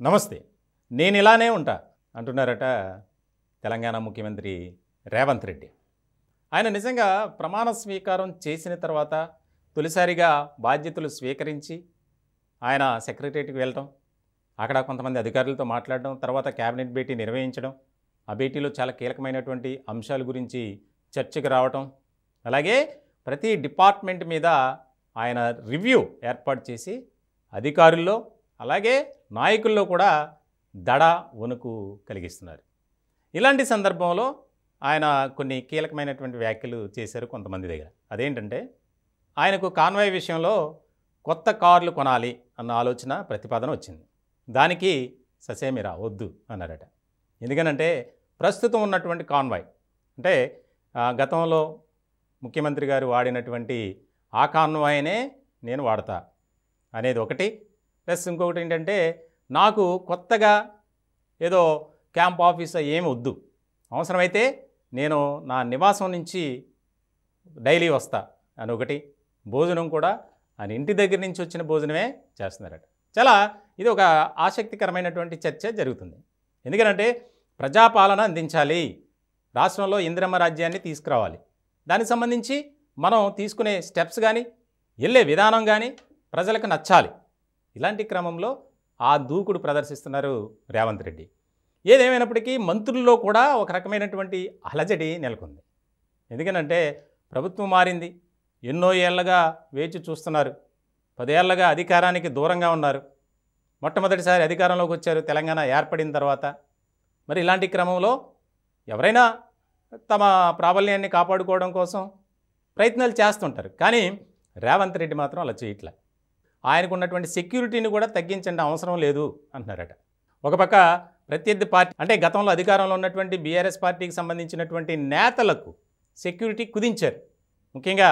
నమస్తే. నేను ఇలానే ఉంటా అంటున్నారట తెలంగాణ ముఖ్యమంత్రి రేవంత్ రెడ్డి. ఆయన నిజంగా ప్రమాణ స్వీకారం చేసిన తర్వాత తొలిసారిగా బాధ్యతలు స్వీకరించి ఆయన సెక్రటేరియట్‌కి వెళ్ళటం, అక్కడ కొంతమంది అధికారులతో మాట్లాడడం, తర్వాత క్యాబినెట్ భేటీ నిర్వహించడం, ఆ భేటీలో చాలా కీలకమైనటువంటి అంశాల గురించి చర్చకు రావటం, అలాగే ప్రతి డిపార్ట్మెంట్ మీద ఆయన రివ్యూ ఏర్పాటు చేసి అధికారుల్లో అలాగే నాయకుల్లో కూడా దడ వణుకు కలిగిస్తున్నారు. ఇలాంటి సందర్భంలో ఆయన కొన్ని కీలకమైనటువంటి వ్యాఖ్యలు చేశారు కొంతమంది దగ్గర. అదేంటంటే ఆయనకు కాన్వాయ్ విషయంలో కొత్త కార్లు కొనాలి అన్న ఆలోచన ప్రతిపాదన వచ్చింది. దానికి ససేమిరా వద్దు అన్నారట. ఎందుకనంటే ప్రస్తుతం ఉన్నటువంటి కాన్వాయ్ అంటే గతంలో ముఖ్యమంత్రి గారు వాడినటువంటి ఆ కాన్వాయ్నే నేను వాడతా అనేది ఒకటి. ప్లస్ ఇంకొకటి ఏంటంటే నాకు కొత్తగా ఏదో క్యాంప్ ఆఫీస్ ఏమి వద్దు, అవసరమైతే నేను నా నివాసం నుంచి డైలీ వస్తా అని ఒకటి. భోజనం కూడా ఆయన ఇంటి దగ్గర నుంచి వచ్చిన భోజనమే చేస్తున్నారట. చాలా ఇది ఒక ఆసక్తికరమైనటువంటి చర్చ జరుగుతుంది. ఎందుకంటే ప్రజాపాలన అందించాలి, రాష్ట్రంలో ఇందిరమ్మ రాజ్యాన్ని తీసుకురావాలి, దానికి సంబంధించి మనం తీసుకునే స్టెప్స్ కానీ వెళ్ళే విధానం కానీ ప్రజలకు నచ్చాలి. ఇలాంటి క్రమంలో ఆ దూకుడు ప్రదర్శిస్తున్నారు రేవంత్ రెడ్డి. ఏదేమైనప్పటికీ మంత్రుల్లో కూడా ఒక రకమైనటువంటి అలజడి నెలకొంది. ఎందుకనంటే ప్రభుత్వం మారింది, ఎన్నో ఏళ్లుగా వేచి చూస్తున్నారు, 10 ఏళ్లుగా అధికారానికి దూరంగా ఉన్నారు, మొట్టమొదటిసారి అధికారంలోకి వచ్చారు తెలంగాణ ఏర్పడిన తర్వాత. మరి ఇలాంటి క్రమంలో ఎవరైనా తమ ప్రాబల్యాన్ని కాపాడుకోవడం కోసం ప్రయత్నాలు చేస్తుంటారు. కానీ రేవంత్ రెడ్డి మాత్రం అలా చేయట్లే. ఆయనకు ఉన్నటువంటి సెక్యూరిటీని కూడా తగ్గించండి, అవసరం లేదు అంటున్నారట. ఒక పక్క ప్రత్యర్థి పార్టీ అంటే గతంలో అధికారంలో ఉన్నటువంటి బీఆర్ఎస్ పార్టీకి సంబంధించినటువంటి నేతలకు సెక్యూరిటీ కుదించారు. ముఖ్యంగా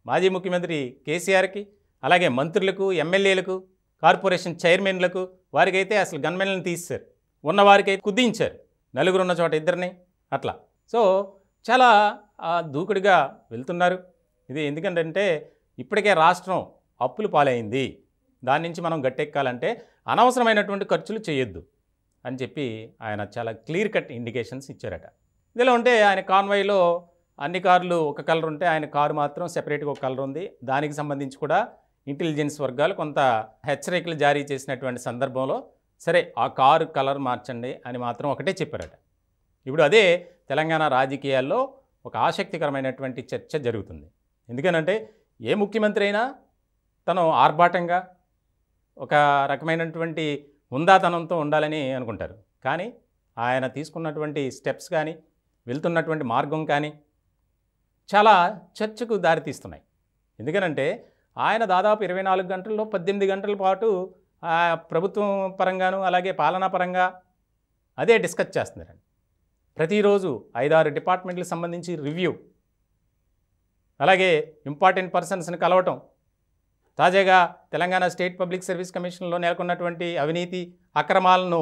మాజీ ముఖ్యమంత్రి కేసీఆర్కి, అలాగే మంత్రులకు, ఎమ్మెల్యేలకు, కార్పొరేషన్ చైర్మన్లకు, వారికైతే అసలు గన్మెన్లను తీశారు, ఉన్నవారికైతే కుదించారు, నలుగురు ఉన్న చోట ఇద్దరిని అట్లా. సో చాలా దూకుడుగా వెళ్తున్నారు. ఇది ఎందుకంటే ఇప్పటికే రాష్ట్రం అప్పులు పాలైంది, దాని నుంచి మనం గట్టెక్కాలంటే అనవసరమైనటువంటి ఖర్చులు చేయొద్దు అని చెప్పి ఆయన చాలా క్లియర్ కట్ ఇండికేషన్స్ ఇచ్చారట. ఇదిలో ఉంటే ఆయన కాన్వాయ్లో అన్ని కార్లు ఒక కలర్ ఉంటే ఆయన కారు మాత్రం సెపరేట్గా ఒక కలర్ ఉంది. దానికి సంబంధించి కూడా ఇంటెలిజెన్స్ వర్గాలు కొంత హెచ్చరికలు జారీ చేసినటువంటి సందర్భంలో సరే ఆ కారు కలర్ మార్చండి అని మాత్రం ఒకటే చెప్పారట. ఇప్పుడు అదే తెలంగాణ రాజకీయాల్లో ఒక ఆసక్తికరమైనటువంటి చర్చ జరుగుతుంది. ఎందుకనంటే ఏ ముఖ్యమంత్రి అయినా తను ఆర్భాటంగా ఒక రకమైనటువంటి హుందాతనంతో ఉండాలని అనుకుంటారు. కానీ ఆయన తీసుకున్నటువంటి స్టెప్స్ కానీ వెళ్తున్నటువంటి మార్గం కానీ చాలా చర్చకు దారితీస్తున్నాయి. ఎందుకనంటే ఆయన దాదాపు 24 గంటల్లో 18 గంటల పాటు ప్రభుత్వం పరంగాను అలాగే పాలనా పరంగా అదే డిస్కస్ చేస్తున్నారండి. ప్రతిరోజు 5-6 డిపార్ట్మెంట్లకు సంబంధించి రివ్యూ, అలాగే ఇంపార్టెంట్ పర్సన్స్ని కలవటం, తాజాగా తెలంగాణ స్టేట్ పబ్లిక్ సర్వీస్ కమిషన్లో నెలకొన్నటువంటి అవినీతి అక్రమాలను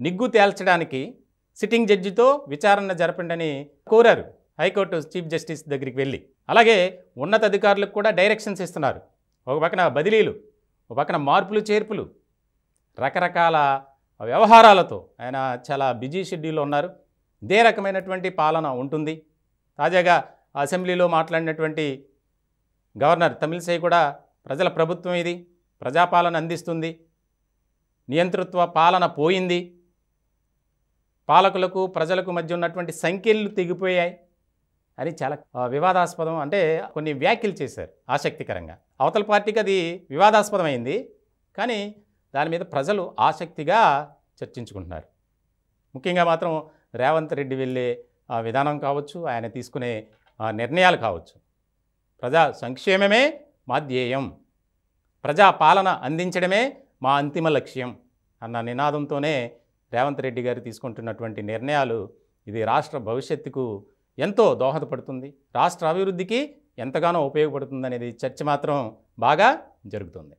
నిగ్గు తేల్చడానికి సిట్టింగ్ జడ్జితో విచారణ జరపండి కోరారు హైకోర్టు చీఫ్ జస్టిస్ దగ్గరికి వెళ్ళి. అలాగే ఉన్నతాధికారులకు కూడా డైరెక్షన్స్ ఇస్తున్నారు. ఒక పక్కన బదిలీలు, ఒక పక్కన మార్పులు చేర్పులు, రకరకాల వ్యవహారాలతో ఆయన చాలా బిజీ షెడ్యూల్లో ఉన్నారు. ఇదే రకమైనటువంటి పాలన ఉంటుంది. తాజాగా అసెంబ్లీలో మాట్లాడినటువంటి గవర్నర్ తమిళిసై కూడా ప్రజల ప్రభుత్వం ఇది, ప్రజాపాలన అందిస్తుంది, నియంతృత్వ పాలన పోయింది, పాలకులకు ప్రజలకు మధ్య ఉన్నటువంటి సంఖ్యలు తెగిపోయాయి అని చాలా వివాదాస్పదం అంటే కొన్ని వ్యాఖ్యలు చేశారు ఆసక్తికరంగా. అవతల పార్టీకి అది వివాదాస్పదమైంది, కానీ దాని మీద ప్రజలు ఆసక్తిగా చర్చించుకుంటున్నారు. ముఖ్యంగా మాత్రం రేవంత్ రెడ్డి వెళ్ళే విధానం కావచ్చు, ఆయన తీసుకునే నిర్ణయాలు కావచ్చు, ప్రజా సంక్షేమమే మా ధ్యేయం, ప్రజా పాలన అందించడమే మా అంతిమ లక్ష్యం అన్న నినాదంతోనే రేవంత్ రెడ్డి గారు తీసుకుంటున్నటువంటి నిర్ణయాలు ఇది రాష్ట్ర భవిష్యత్తుకు ఎంతో దోహదపడుతుంది, రాష్ట్ర అభివృద్ధికి ఎంతగానో ఉపయోగపడుతుంది అనేది చర్చ మాత్రం బాగా జరుగుతుంది.